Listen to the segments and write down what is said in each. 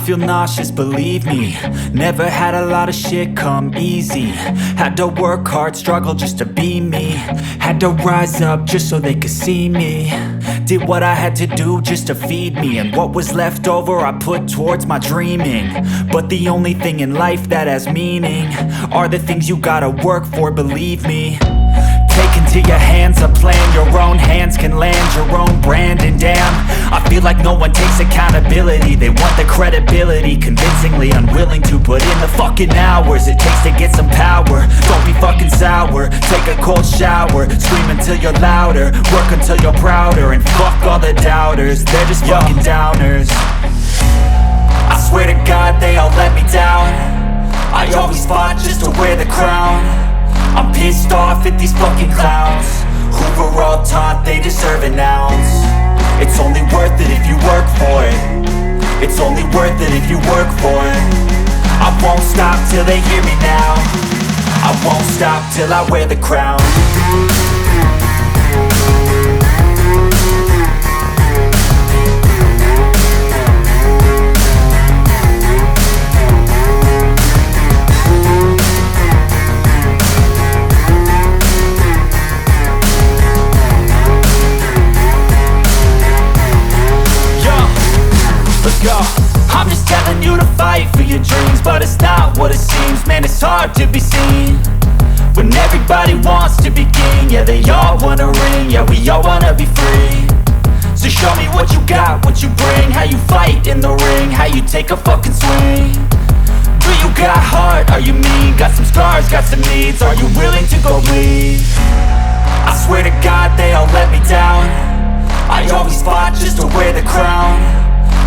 feel nauseous, believe me. Never had a lot of shit come easy. Had to work hard, struggle just to be me. Had to rise up just so they could see me. Did what I had to do just to feed me, and what was left over I put towards my dreaming. But the only thing in life that has meaning are the things you gotta work for, believe me. Take into your hands a plan, your own hands can land your own brand. And damn, I feel like no one takes accountability. They want the credibility, convincingly unwilling to put in the fucking hours it takes to get some power. Don't be fucking sour, take a cold shower. Scream until you're louder, work until you're prouder. And fuck all the doubters, they're just fucking downers. I swear to God they all let me down. I always fought just to wear the crown. I'm pissed off at these fucking clowns who were all taught they deserve an ounce. It's only worth it if you work for it. It's only worth it if you work for it. I won't stop till they hear me now. I won't stop till I wear the crown. I'm just telling you to fight for your dreams, but it's not what it seems. Man, it's hard to be seen when everybody wants to be king. Yeah, they all wanna ring, yeah, we all wanna be free. So show me what you got, what you bring, how you fight in the ring, how you take a fucking swing. Do you got heart, are you mean? Got some scars, got some needs, are you willing to go bleed? I swear to God they all let me down. I always fought just to wear the crown.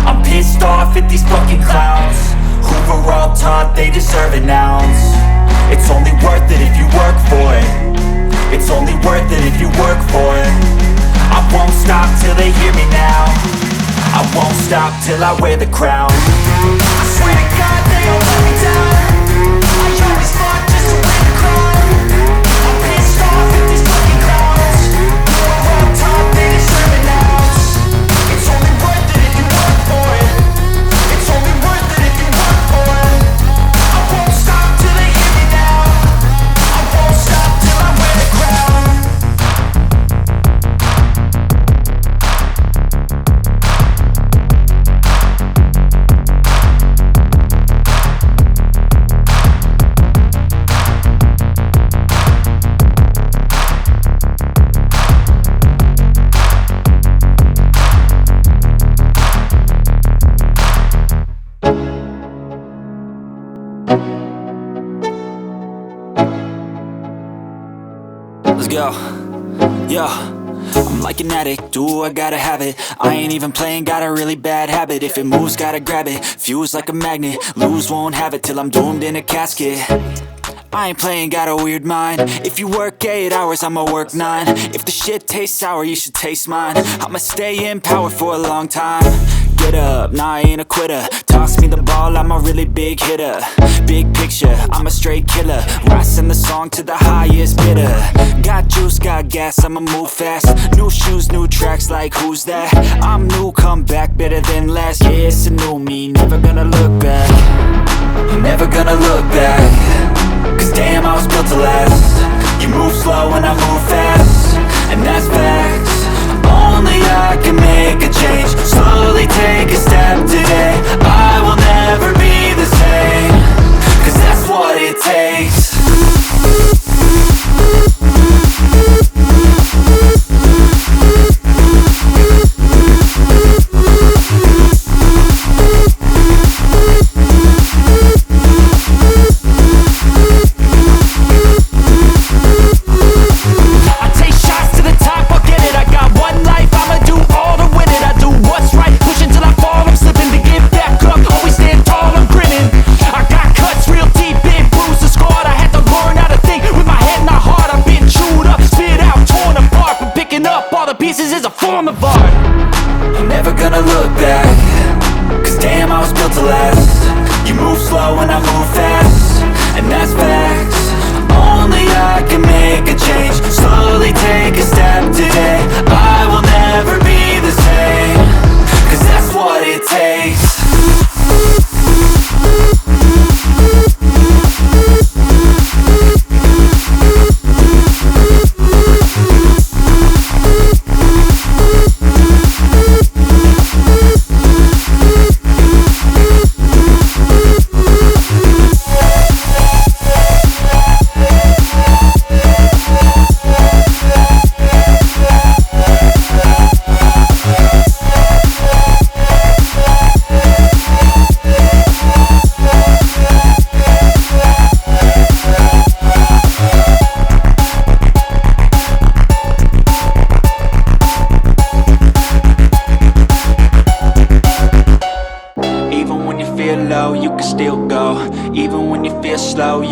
I'm pissed off at these fucking clowns who were all taught they deserve an ounce. It's only worth it if you work for it. It's only worth it if you work for it. I won't stop till they hear me now. I won't stop till I wear the crown. I swear to God they all let me down. I always fought just to wear the crown. I'm pissed off at these fucking clowns who were all taught they deserve an ounce. It's only worth it if you work for it. It's only worth it if you work for it. I won't stop till they hear me now. I won't stop till I wear the crown. Let's go. Yo, I'm like an addict, do I gotta have it. I ain't even playing, got a really bad habit. If it moves, gotta grab it, fuse like a magnet. Lose, won't have it till I'm doomed in a casket. I ain't playing, got a weird mind. If you work 8 hours, I'ma work 9. If the shit tastes sour, you should taste mine. I'ma stay in power for a long time. Get up, nah, I ain't a quitter. Toss me the ball, I'm a really big hitter. Big picture, I'm a straight killer. Rising the song to the highest bidder. Got juice, got gas, I'ma move fast. New shoes, new tracks, like who's that? I'm new, come back, better than last. Yeah, it's a new me, never gonna look back. I'm never gonna look back. Cause damn, I was built to last. You move slow and I move fast, and that's facts. Only I can make a change. Slowly take a step today. I will never be the same. Cause that's what it takes. I take shots to the top, I'll get it. I got one life, I'ma do all to win it. I do